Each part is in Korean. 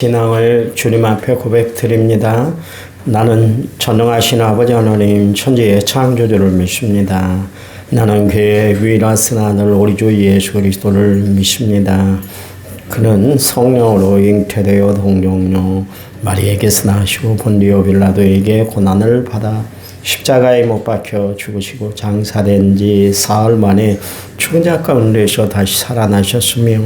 신앙을 주님 앞에 고백드립니다. 나는 전능하신 아버지 하나님 천지의 창조주를 믿습니다. 나는 그의 유일하신 아들 우리 주 예수 그리스도를 믿습니다. 그는 성령으로 잉태되어 동정녀 마리에게서 나시고 본디오 빌라도에게 고난을 받아 십자가에 못 박혀 죽으시고 장사된 지 사흘 만에 죽은 자 가운데서 다시 살아나셨으며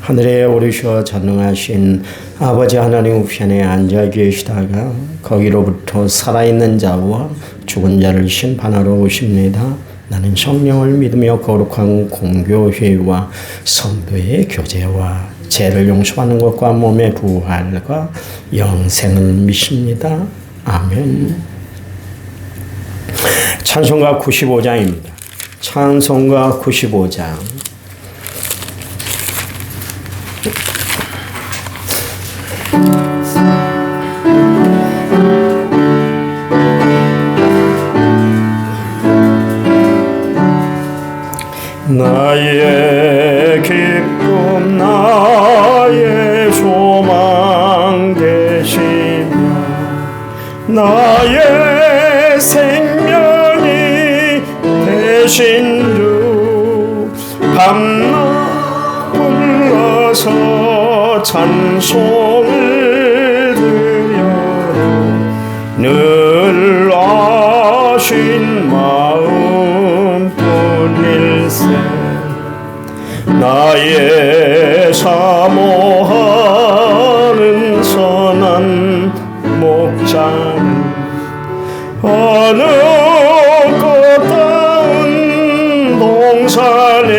하늘에 오르셔 전능하신 아버지 하나님 우편에 앉아 계시다가 거기로부터 살아있는 자와 죽은 자를 심판하러 오십니다. 나는 성령을 믿으며 거룩한 공교회와 성도의 교제와 죄를 용서하는 것과 몸의 부활과 영생을 믿습니다. 아멘. 찬송가 95장입니다. 찬송가 95장. 나의 기쁨 나의 소망 되시며 나의 생명이 되신 주 밤낮 불러서 찬송을 드려요 늘 아신 마음뿐일세 나의 사모하는 선한 목자는 어느 꽃다운 동산에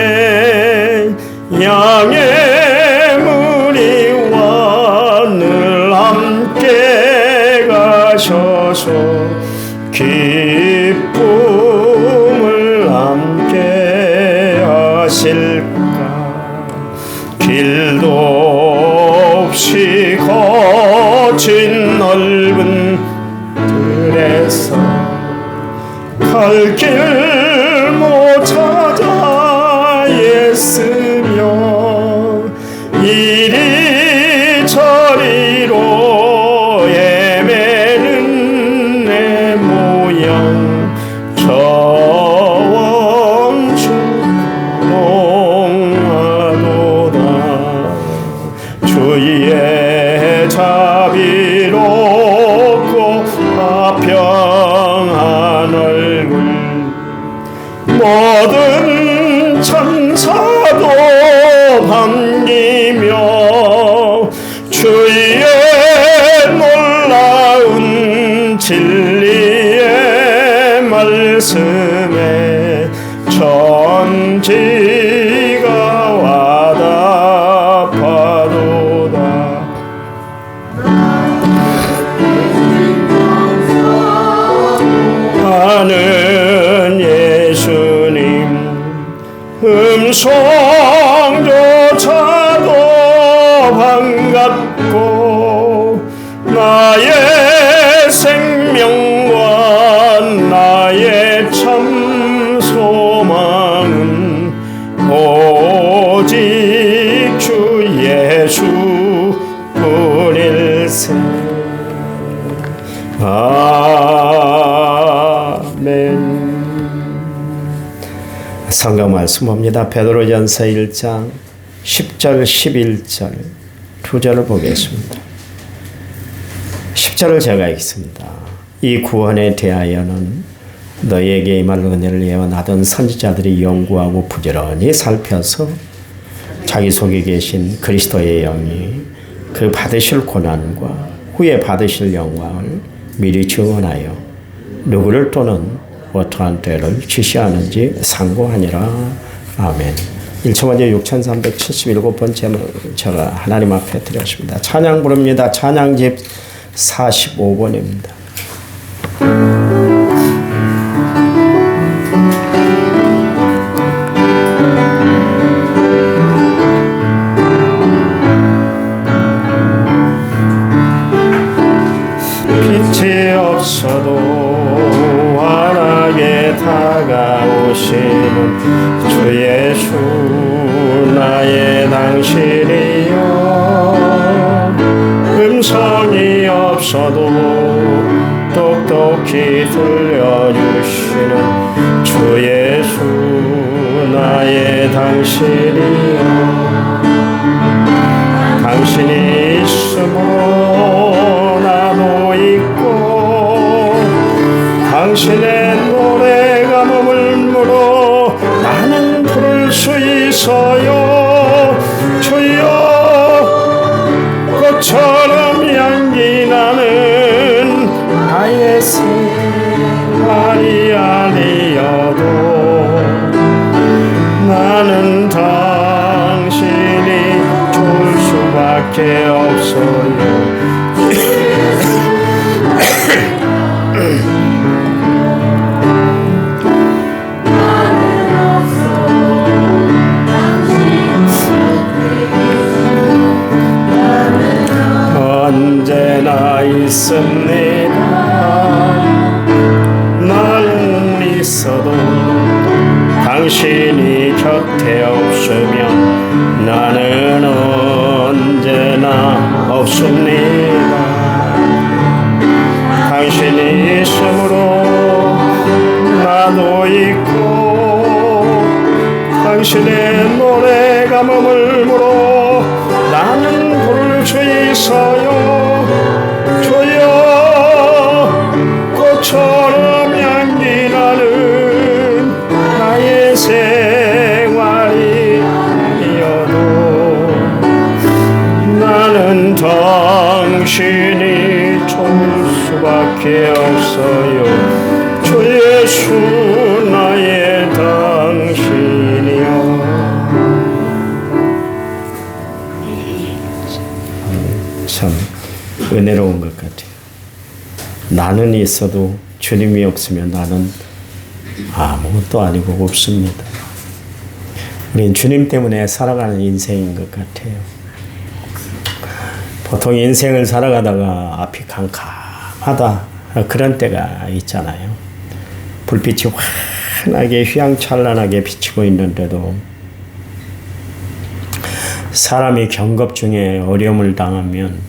양의 무리와 늘 함께 가셔서 기쁨을 함께 하실까 길도 없이 거친 넓은 들에서 갈 길 못 찾아 애쓰며 이리 저리로 헤매는 내 모양 저원추농하도다 주의 자비롭고 화평한 얼굴 모든 천사도 반기며 주의 놀라운 진리의 말씀에 천지가 와답하도다 하는 예수님 음성조차도 반갑고 나의 생명과 나의 참 소망은 오직 주 예수 뿐일세 아멘. 성경 말씀입니다. 베드로전서 1장 10절 11절 두 절을 보겠습니다. 10절을 제가 읽습니다. 이 구원에 대하여는 너희에게 임할 은혜를 예언하던 선지자들이 연구하고 부지런히 살펴서 자기 속에 계신 그리스도의 영이 그 받으실 고난과 후에 받으실 영광을 미리 증언하여 누구를 또는 어떠한 때를 지시하는지 상고하니라. 아멘. 1천만제 6377번째 제가 하나님 앞에 드렸습니다. 찬양 부릅니다. 찬양집 45번입니다. 빛이 없어도 환하게 다가오시는 주 예수 나의 당신이여 음성이 없어도 똑똑히 들려주시는 주 예수 나의 당신이여 당신이 있으므로 나도 있고 당신의 노래가 머물므로 나는 부를 수 있어요 주여 꽃처럼 향기 나는 나의 생활이 아니어도 나는 당신이 좋을 수밖에 없어요 언제나 있습니다 나는 있어도 당신이 곁에 없으면 나는 언제나 없습니다 당신이 있으므로 나도 있고 당신의 노래가 머물므로 나는 부를 수 있어요 주여 꽃처럼 향기 나는 나의 생활이어도 나는 당신이 좋을 수밖에 없어요 주 예수 나의 당신이여 참 은혜로운 것 같아요. 나는 있어도 주님이 없으면 나는 아무것도 아니고 없습니다. 우린 주님 때문에 살아가는 인생인 것 같아요. 보통 인생을 살아가다가 앞이 캄캄하다 그런 때가 있잖아요. 불빛이 환하게 휘황찬란하게 비치고 있는데도 사람이 경급 중에 어려움을 당하면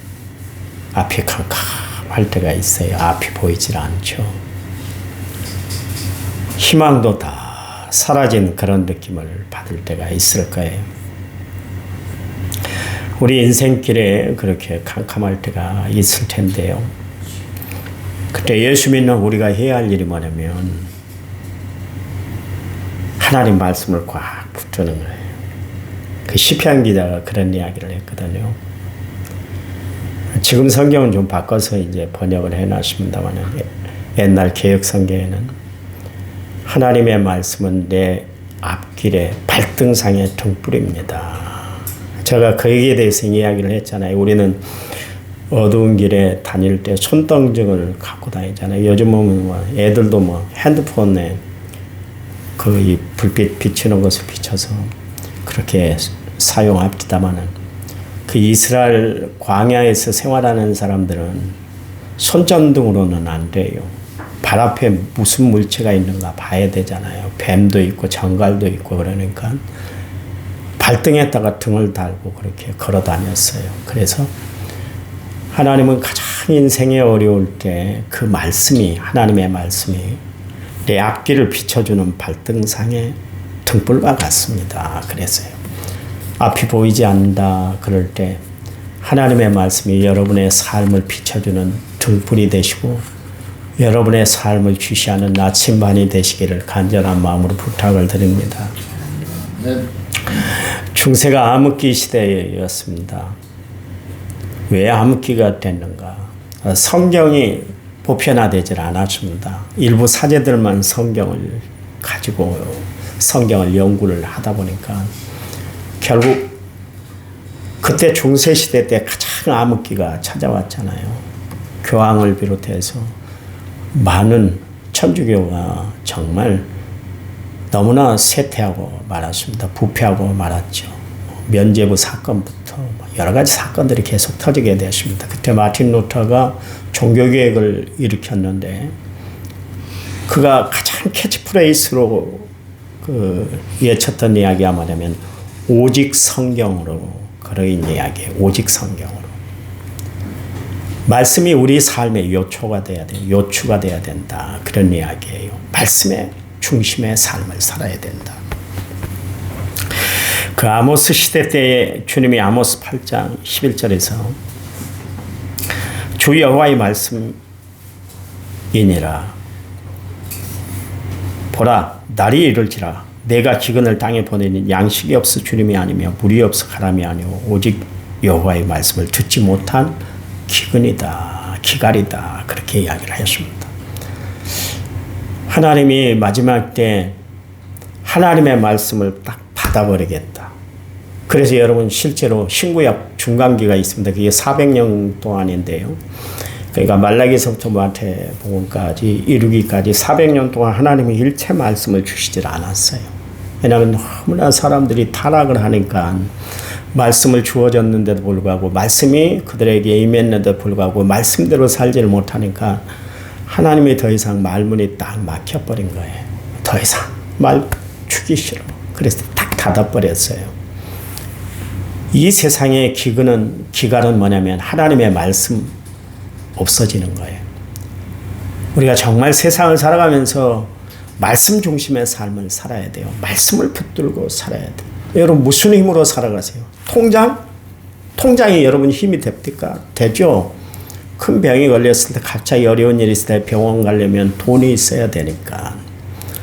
앞이 캄캄할 때가 있어요. 앞이 보이질 않죠. 희망도 다 사라진 그런 느낌을 받을 때가 있을 거예요. 우리 인생길에 그렇게 캄캄할 때가 있을 텐데요. 그때 예수 믿는 우리가 해야 할 일이 뭐냐면 하나님 말씀을 꽉 붙드는 거예요. 그 시편 기자가 그런 이야기를 했거든요. 지금 성경은 좀 바꿔서 이제 번역을 해놨습니다만 옛날 개역 성경에는 하나님의 말씀은 내 앞길의 발등상의 등불입니다. 제가 거기에 대해서 이야기를 했잖아요. 우리는 어두운 길에 다닐 때 손등등을 갖고 다니잖아요. 요즘은 뭐 애들도 뭐 핸드폰에 그 이 불빛 비치는 것을 비춰서 그렇게 사용합니다마는 그 이스라엘 광야에서 생활하는 사람들은 손전등으로는 안 돼요. 발 앞에 무슨 물체가 있는가 봐야 되잖아요. 뱀도 있고 정갈도 있고 그러니까 발등에다가 등을 달고 그렇게 걸어 다녔어요. 그래서 하나님은 가장 인생에 어려울 때 그 말씀이 하나님의 말씀이 내 앞길을 비춰주는 발등상의 등불과 같습니다. 그래서요. 앞이 보이지 않는다 그럴 때 하나님의 말씀이 여러분의 삶을 비춰주는 등불이 되시고 여러분의 삶을 주시하는 나침반이 되시기를 간절한 마음으로 부탁을 드립니다. 중세가 암흑기 시대였습니다. 왜 암흑기가 됐는가? 성경이 보편화되질 않았습니다. 일부 사제들만 성경을 가지고 성경을 연구를 하다 보니까 결국 그때 중세시대 때 가장 암흑기가 찾아왔잖아요. 교황을 비롯해서 많은 천주교가 정말 너무나 쇠퇴하고 말았습니다. 부패하고 말았죠. 면죄부 사건부터 여러 가지 사건들이 계속 터지게 되었습니다. 그때 마틴 루터가 종교개혁을 일으켰는데 그가 가장 캐치프레이스로 외쳤던 이야기가 뭐냐면 오직 성경으로 그런 이야기예요. 오직 성경으로. 말씀이 우리 삶의 요초가 돼야 돼요. 요추가 돼야 된다. 그런 이야기예요. 말씀의 중심의 삶을 살아야 된다. 그 아모스 시대 때에 주님이 아모스 8장 11절에서 주 여호와의 말씀이니라. 보라, 날이 이를지라. 내가 기근을 땅에 보내니 양식이 없어 주님이 아니며 물이 없어 가람이 아니오 오직 여호와의 말씀을 듣지 못한 기근이다, 기갈이다. 그렇게 이야기를 하셨습니다. 하나님이 마지막 때 하나님의 말씀을 딱 받아버리겠다. 그래서 여러분 실제로 신구약 중간기가 있습니다. 그게 400년 동안인데요. 그러니까 말라기서부터 마태복음까지 이루기까지 400년 동안 하나님이 일체 말씀을 주시질 않았어요. 왜냐하면 너무나 사람들이 타락을 하니까 말씀을 주어졌는데도 불구하고 말씀이 그들에게 임했는데도 불구하고 말씀대로 살지를 못하니까 하나님이 더 이상 말문이 딱 막혀버린 거예요. 더 이상 말 주기 싫어. 그래서 딱 닫아버렸어요. 이 세상의 기갈은 뭐냐면 하나님의 말씀 없어지는 거예요. 우리가 정말 세상을 살아가면서 말씀 중심의 삶을 살아야 돼요. 말씀을 붙들고 살아야 돼요. 여러분 무슨 힘으로 살아가세요? 통장이 여러분 힘이 됩니까? 되죠. 큰 병이 걸렸을 때 갑자기 어려운 일이 있을 때 병원 가려면 돈이 있어야 되니까.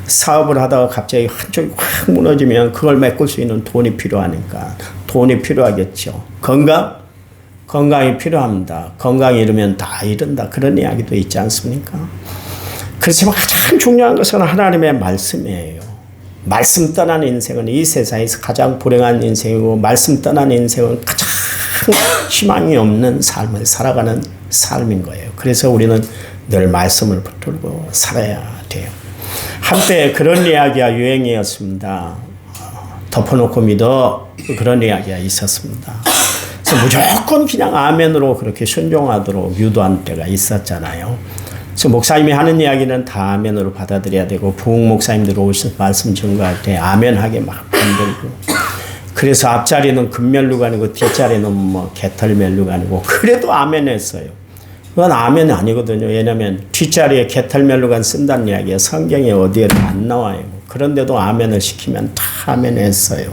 사업을 하다가 갑자기 한쪽이 확 무너지면 그걸 메꿀 수 있는 돈이 필요하니까 돈이 필요하겠죠. 건강이 필요합니다. 건강이 이르면 다 이른다. 그런 이야기도 있지 않습니까? 그렇지만 가장 중요한 것은 하나님의 말씀이에요. 말씀 떠난 인생은 이 세상에서 가장 불행한 인생이고 말씀 떠난 인생은 가장 희망이 없는 삶을 살아가는 삶인 거예요. 그래서 우리는 늘 말씀을 붙들고 살아야 돼요. 한때 그런 이야기가 유행이었습니다. 덮어놓고 믿어. 그런 이야기가 있었습니다. 그래서 무조건 그냥 아멘으로 그렇게 순종하도록 유도한 때가 있었잖아요. 그래서 목사님이 하는 이야기는 다 아멘으로 받아들여야 되고 부흥 목사님들 오셔서 말씀 증거할 때 아멘하게 막 만들고 그래서 앞자리는 금면류가 아니고 뒷자리는 뭐 개털면류가 아니고 그래도 아멘 했어요. 그건 아멘이 아니거든요. 왜냐하면 뒷자리에 개털면류가 쓴다는 이야기가 성경에 어디에 안 나와요. 그런데도 아멘을 시키면 다 아멘 했어요.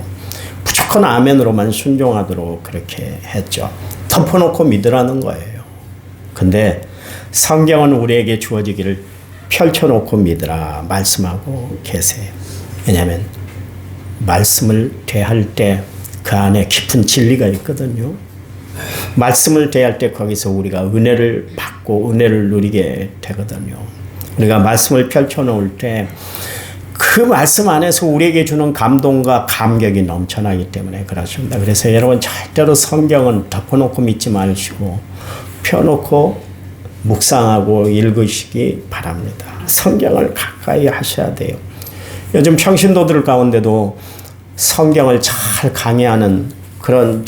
무조건 아멘으로만 순종하도록 그렇게 했죠. 덮어놓고 믿으라는 거예요. 근데 성경은 우리에게 주어지기를 펼쳐놓고 믿으라 말씀하고 계세요. 왜냐하면 말씀을 대할 때 그 안에 깊은 진리가 있거든요. 말씀을 대할 때 거기서 우리가 은혜를 받고 은혜를 누리게 되거든요. 우리가 말씀을 펼쳐놓을 때 그 말씀 안에서 우리에게 주는 감동과 감격이 넘쳐나기 때문에 그렇습니다. 그래서 여러분 절대로 성경은 덮어놓고 믿지 마시고 펴놓고 묵상하고 읽으시기 바랍니다. 성경을 가까이 하셔야 돼요. 요즘 평신도들 가운데도 성경을 잘 강의하는 그런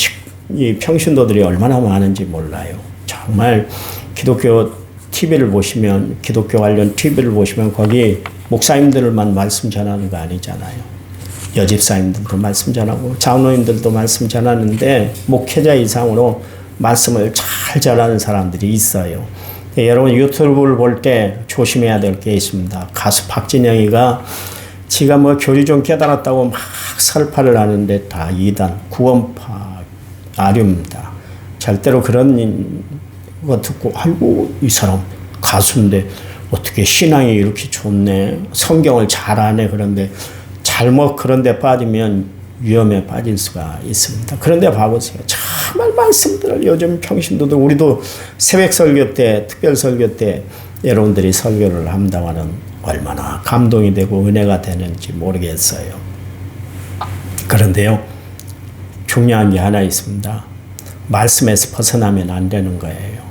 이 평신도들이 얼마나 많은지 몰라요. 정말 기독교 TV를 보시면 기독교 관련 TV를 보시면 거기 목사님들만 말씀 전하는 거 아니잖아요. 여집사님들도 말씀 전하고 장로님들도 말씀 전하는데 목회자 이상으로 말씀을 잘 전하는 사람들이 있어요. 여러분 유튜브를 볼 때 조심해야 될 게 있습니다. 가수 박진영이가 지가 뭐 교리 좀 깨달았다고 막 설파를 하는데 다 이단, 구원파, 아류입니다. 절대로 그런 거 듣고 아이고 이 사람 가수인데 어떻게 신앙이 이렇게 좋네. 성경을 잘 아네. 그런데 잘못 그런 데 빠지면 위험에 빠질 수가 있습니다. 그런데 봐보세요. 정말 말씀들을 요즘 평신도들 우리도 새벽 설교 때 특별 설교 때 여러분들이 설교를 합니다마는 얼마나 감동이 되고 은혜가 되는지 모르겠어요. 그런데요. 중요한 게 하나 있습니다. 말씀에서 벗어나면 안 되는 거예요.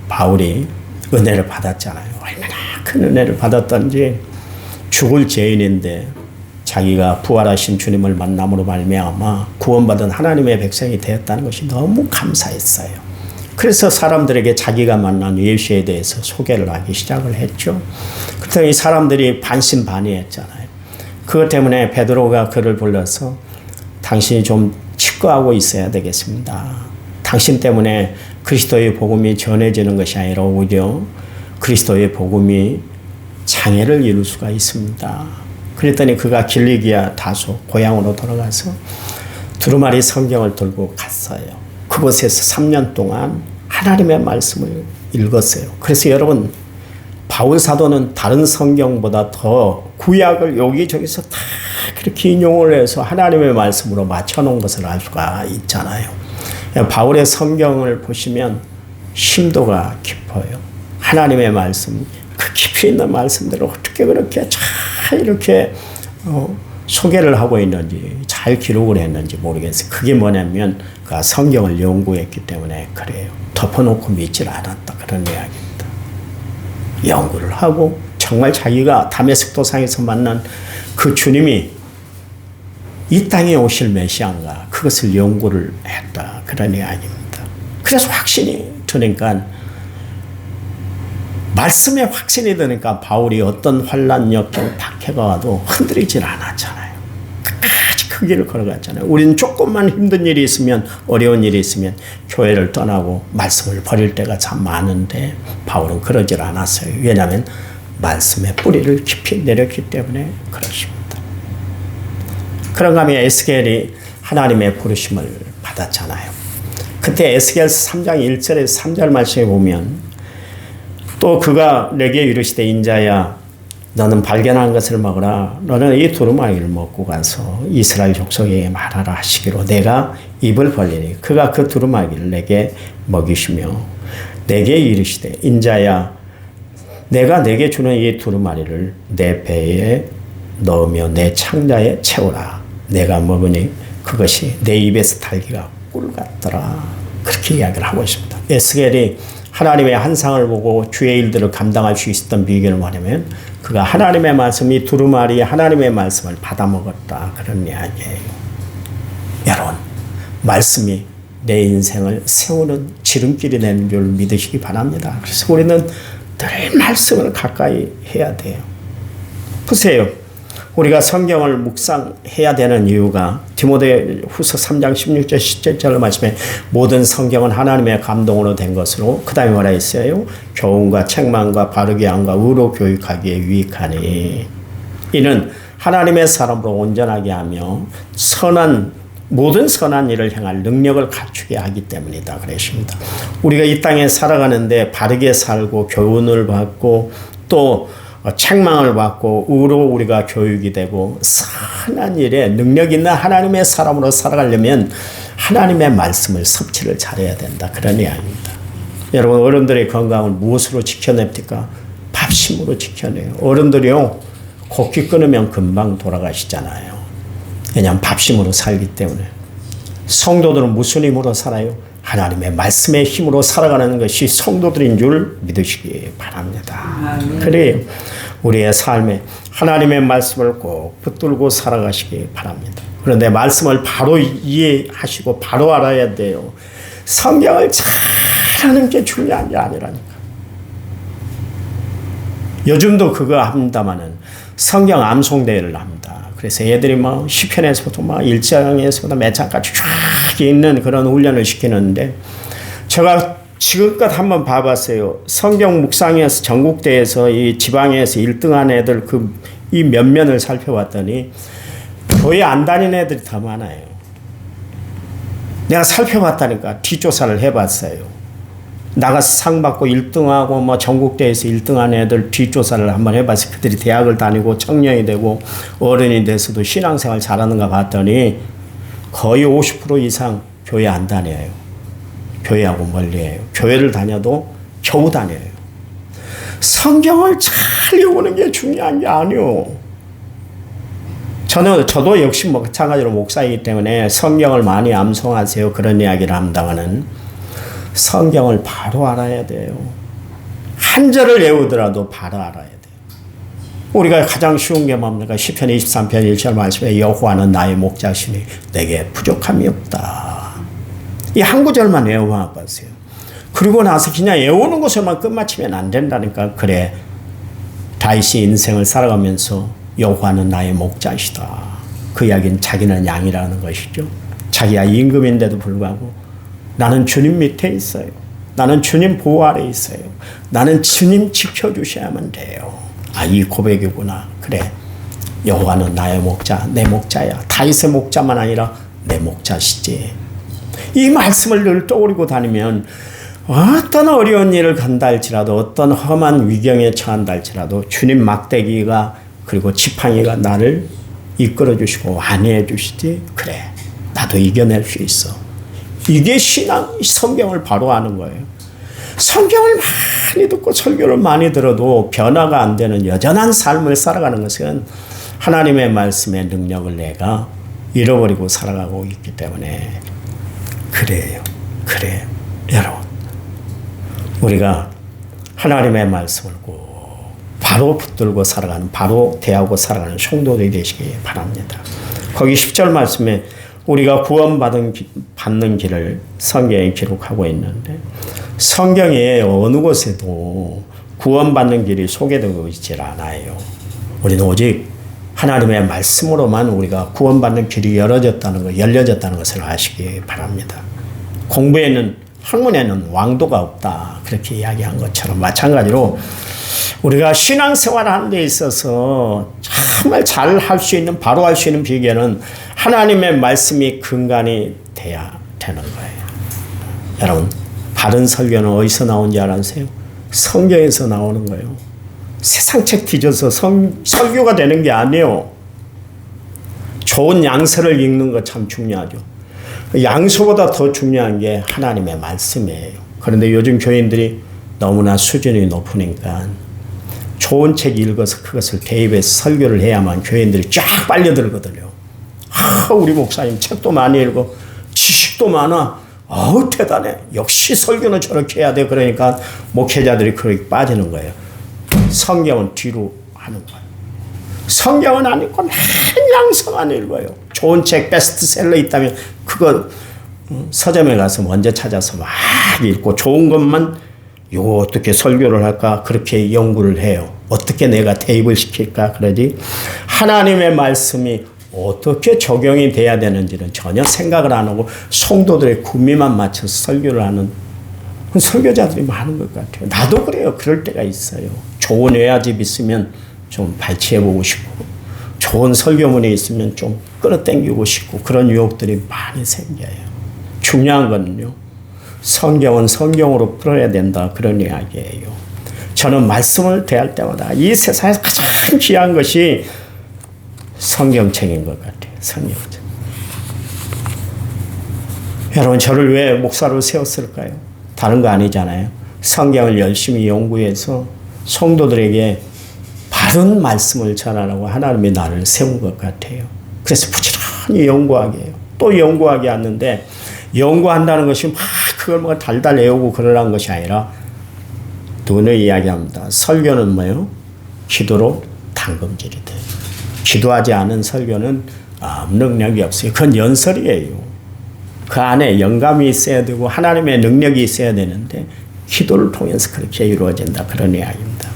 바울이 은혜를 받았잖아요. 얼마나 큰 은혜를 받았던지 죽을 죄인인데 자기가 부활하신 주님을 만남으로 말미암아 구원받은 하나님의 백성이 되었다는 것이 너무 감사했어요. 그래서 사람들에게 자기가 만난 예수에 대해서 소개를 하기 시작을 했죠. 그랬더니 사람들이 반신반의했잖아요. 그것 때문에 베드로가 그를 불러서 당신이 좀 치과하고 있어야 되겠습니다. 당신 때문에 그리스도의 복음이 전해지는 것이 아니라 오히려 그리스도의 복음이 장애를 이룰 수가 있습니다. 그랬더니 그가 길리기아 다소 고향으로 돌아가서 두루마리 성경을 들고 갔어요. 그곳에서 3년 동안 하나님의 말씀을 읽었어요. 그래서 여러분, 바울 사도는 다른 성경보다 더 구약을 여기저기서 다 그렇게 인용을 해서 하나님의 말씀으로 맞춰놓은 것을 알 수가 있잖아요. 바울의 성경을 보시면 심도가 깊어요. 하나님의 말씀, 그 깊이 있는 말씀들을 어떻게 그렇게 잘 이렇게 소개를 하고 있는지, 잘 기록을 했는지 모르겠어요. 그게 뭐냐면 그 성경을 연구했기 때문에 그래요. 덮어놓고 믿질 않았다, 그런 이야기입니다. 연구를 하고 정말 자기가 다메섹 도상에서 만난 그 주님이 이 땅에 오실 메시아인가, 그것을 연구를 했다, 그런 이야기입니다. 그래서 확신이 드니까, 말씀에 확신이 드니까 바울이 어떤 환난 역경 박해가 와도 흔들리질 않았잖아요. 끝까지 그 길을 걸어갔잖아요. 우리는 조금만 힘든 일이 있으면, 어려운 일이 있으면 교회를 떠나고 말씀을 버릴 때가 참 많은데 바울은 그러질 않았어요. 왜냐하면 말씀의 뿌리를 깊이 내렸기 때문에 그렇습니다. 그런가 하면 에스겔이 하나님의 부르심을 받았잖아요. 그때 에스겔서 3장 1절에서 3절 말씀에 보면, 또 그가 내게 이르시되 인자야 너는 발견한 것을 먹으라. 너는 이 두루마리를 먹고 가서 이스라엘 족속에게 말하라 하시기로 내가 입을 벌리니 그가 그 두루마리를 내게 먹이시며 내게 이르시되 인자야 내가 내게 주는 이 두루마리를 내 배에 넣으며 내 창자에 채우라. 내가 먹으니 그것이 내 입에서 달기가 꿀 같더라. 그렇게 이야기를 하고 있습니다. 에스겔이 하나님의 한상을 보고 주의 일들을 감당할 수 있었던 비결은 뭐냐면 그가 하나님의 말씀이 두루마리 하나님의 말씀을 받아먹었다, 그런 이야기예요. 여러분, 말씀이 내 인생을 세우는 지름길이 되는 줄 믿으시기 바랍니다. 그래서 우리는 늘 말씀을 가까이 해야 돼요. 보세요. 우리가 성경을 묵상해야 되는 이유가 디모데후서 3장 16절 17절 말씀에 모든 성경은 하나님의 감동으로 된 것으로, 그 다음에 뭐라 했어요? 교훈과 책망과 바르게 함과 의로 교육하기에 유익하니 이는 하나님의 사람으로 온전하게 하며 모든 선한 일을 행할 능력을 갖추게 하기 때문이다 그랬습니다. 우리가 이 땅에 살아가는데 바르게 살고 교훈을 받고 또 책망을 받고 의로 우리가 교육이 되고 선한 일에 능력 있는 하나님의 사람으로 살아가려면 하나님의 말씀을 섭취를 잘해야 된다, 그런 이야기입니다. 여러분, 어른들의 건강을 무엇으로 지켜냅니까? 밥심으로 지켜내요. 어른들이요, 곡기 끊으면 금방 돌아가시잖아요. 왜냐하면 밥심으로 살기 때문에. 성도들은 무슨 힘으로 살아요? 하나님의 말씀의 힘으로 살아가는 것이 성도들인 줄 믿으시기 바랍니다. 그래요. 우리의 삶에 하나님의 말씀을 꼭 붙들고 살아가시기 바랍니다. 그런데 말씀을 바로 이해하시고 바로 알아야 돼요. 성경을 잘하는 게 중요한 게 아니라니까. 요즘도 그거 합니다마는 성경 암송대회를 합니다. 그래서 애들이 막 시편에서부터 막 1장에서부터 몇 장까지 쫙 있는 그런 훈련을 시키는데, 제가 지금껏 한번 봐봤어요. 성경 묵상에서 전국대회에서 이 지방에서 1등한 애들 이 면면을 살펴봤더니 교회 안 다니는 애들이 더 많아요. 내가 살펴봤다니까. 뒷조사를 해봤어요. 나가서 상 받고 1등하고 뭐 전국대회에서 1등한 애들 뒷조사를 한번 해봤어요. 그들이 대학을 다니고 청년이 되고 어른이 돼서도 신앙생활 잘하는가 봤더니 거의 50% 이상 교회 안 다녀요. 교회하고 멀리해요. 교회를 다녀도 겨우 다녀요. 성경을 잘 외우는 게 중요한 게 아니요. 저도 역시 마찬가지로 목사이기 때문에 성경을 많이 암송하세요, 그런 이야기를 합니다마는 성경을 바로 알아야 돼요. 한 절을 외우더라도 바로 알아야 돼요. 우리가 가장 쉬운 게 뭡니까? 시편 23편 1절 말씀에 여호와는 나의 목자시니 내게 부족함이 없다. 이 한 구절만 외워봐 보세요. 그리고 나서 그냥 외우는 것에만 끝마치면 안 된다니까. 그래, 다윗이 인생을 살아가면서 여호와는 나의 목자시다. 그 이야기는 자기는 양이라는 것이죠. 자기가 임금인데도 불구하고 나는 주님 밑에 있어요. 나는 주님 보호 아래 있어요. 나는 주님 지켜주셔야만 돼요. 아, 이 고백이구나. 그래. 여호와는 나의 목자, 내 목자야. 다윗의 목자만 아니라 내 목자시지. 이 말씀을 늘 떠올리고 다니면 어떤 어려운 일을 간다 할지라도 어떤 험한 위경에 처한다 할지라도 주님 막대기가 그리고 지팡이가 나를 이끌어 주시고 안내해 주시지. 그래, 나도 이겨낼 수 있어. 이게 신앙, 성경을 바로 아는 거예요. 성경을 많이 듣고 설교를 많이 들어도 변화가 안 되는 여전한 삶을 살아가는 것은 하나님의 말씀의 능력을 내가 잃어버리고 살아가고 있기 때문에 그래요. 여러분, 우리가 하나님의 말씀을 꼭 바로 붙들고 살아가는, 바로 대하고 살아가는 성도들이 되시기 바랍니다. 거기 10절 말씀에 우리가 구원받는 길을 성경에 기록하고 있는데 성경에 어느 곳에도 구원받는 길이 소개되고 있질 않아요. 우리는 오직 하나님의 말씀으로만 우리가 구원받는 길이 열려졌다는 것을 아시기 바랍니다. 공부에는, 학문에는 왕도가 없다. 그렇게 이야기한 것처럼 마찬가지로 우리가 신앙생활 하는 데 있어서 정말 잘 할 수 있는, 바로 할 수 있는 비결은 하나님의 말씀이 근간이 돼야 되는 거예요. 여러분, 바른 설교는 어디서 나온지 아세요? 성경에서 나오는 거예요. 세상 책 뒤져서 설교가 되는 게 아니에요. 좋은 양서를 읽는 거 참 중요하죠. 양서보다 더 중요한 게 하나님의 말씀이에요. 그런데 요즘 교인들이 너무나 수준이 높으니까 좋은 책 읽어서 그것을 대입해서 설교를 해야만 교인들이 쫙 빨려들거든요. 우리 목사님 책도 많이 읽고 지식도 많아. 대단해. 역시 설교는 저렇게 해야 돼. 그러니까 목회자들이 그렇게 빠지는 거예요. 성경은 뒤로 하는 거예요. 성경은 안 읽고 맨 양서만 읽어요. 좋은 책 베스트셀러 있다면 그거 서점에 가서 먼저 찾아서 막 읽고 좋은 것만 이거 어떻게 설교를 할까 그렇게 연구를 해요. 어떻게 내가 대입을 시킬까 그러지. 하나님의 말씀이 어떻게 적용이 돼야 되는지는 전혀 생각을 안 하고 성도들의 구미만 맞춰서 설교를 하는 설교자들이 많은 것 같아요. 나도 그래요. 그럴 때가 있어요. 좋은 외화집 있으면 좀 발치해보고 싶고 좋은 설교문이 있으면 좀 끌어당기고 싶고 그런 유혹들이 많이 생겨요. 중요한 거는요. 성경은 성경으로 풀어야 된다. 그런 이야기예요. 저는 말씀을 대할 때마다 이 세상에서 가장 귀한 것이 성경책인 것 같아요. 성경책. 여러분, 저를 왜 목사로 세웠을까요? 다른 거 아니잖아요. 성경을 열심히 연구해서 성도들에게 바른 말씀을 전하라고 하나님이 나를 세운 것 같아요. 그래서 부지런히 연구하게 해요. 또 연구하게 하는데 연구한다는 것이 막 그걸 뭐 달달 외우고 그러라는 것이 아니라 눈을 이야기합니다. 설교는 뭐예요? 기도로 담금질이 돼요. 기도하지 않은 설교는 능력이 없어요. 그건 연설이에요. 그 안에 영감이 있어야 되고 하나님의 능력이 있어야 되는데 기도를 통해서 그렇게 이루어진다. 그런 이야기입니다.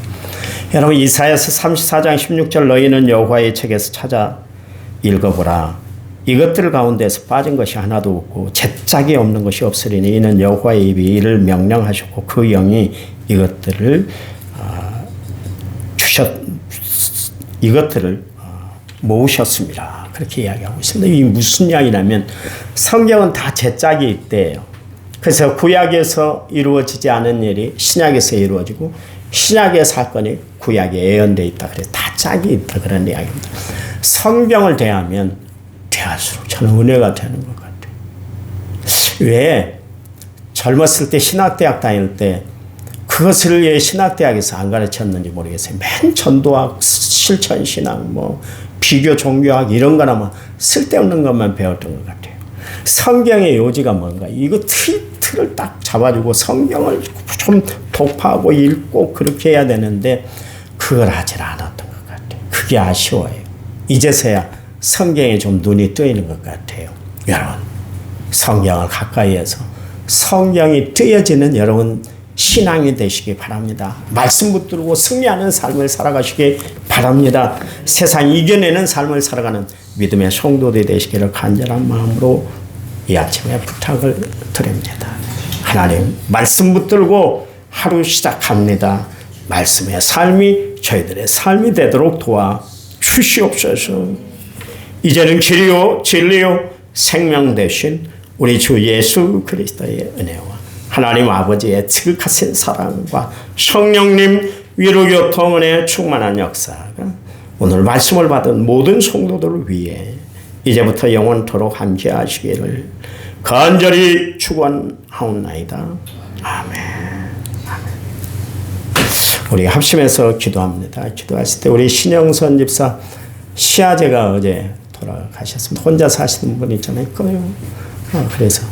여러분, 이사야서 34장 16절 너희는 여호와의 책에서 찾아 읽어보라. 이것들 가운데서 빠진 것이 하나도 없고 제짝이 없는 것이 없으리니 이는 여호와의 입이 이를 명령하셨고 그 영이 이것들을 모으셨습니다. 그렇게 이야기하고 있습니다. 이게 무슨 이야기냐면 성경은 다 제짝이 있대요. 그래서 구약에서 이루어지지 않은 일이 신약에서 이루어지고 신약의 사건이 구약에 예언되어 있다. 그래서 다 짝이 있다. 그런 이야기입니다. 성경을 대하면 대할수록 저는 은혜가 되는 것 같아요. 왜 젊었을 때 신학대학 다닐 때 그것을 왜 신학대학에서 안 가르쳤는지 모르겠어요. 맨 전도학, 실천신학, 비교 종교학 이런 거나 쓸데없는 것만 배웠던 것 같아요. 성경의 요지가 뭔가 이거 틀을 딱 잡아주고 성경을 좀 독파하고 읽고 그렇게 해야 되는데 그걸 하질 않았던 것 같아요. 그게 아쉬워요. 이제서야 성경에 좀 눈이 뜨이는 것 같아요. 여러분, 성경을 가까이 해서 성경이 뜨여지는 여러분 신앙이 되시기 바랍니다. 말씀 붙들고 승리하는 삶을 살아가시기 바랍니다. 세상 이겨내는 삶을 살아가는 믿음의 성도들이 되시기를 간절한 마음으로 이 아침에 부탁을 드립니다. 하나님 말씀 붙들고 하루 시작합니다. 말씀의 삶이 저희들의 삶이 되도록 도와 주시옵소서. 이제는 길이요 진리요 생명 되신 우리 주 예수 그리스도의 은혜와 하나님 아버지의 지극하신 사랑과 성령님 위로 교통 은혜 충만한 역사가 오늘 말씀을 받은 모든 성도들을 위해 이제부터 영원토록 함께 하시기를 간절히 축원하옵나이다. 아멘. 우리 합심해서 기도합니다. 기도하실 때 우리 신영선 집사 시아제가 어제 돌아가셨습니다. 혼자 사시는 분 있잖아요. 그래서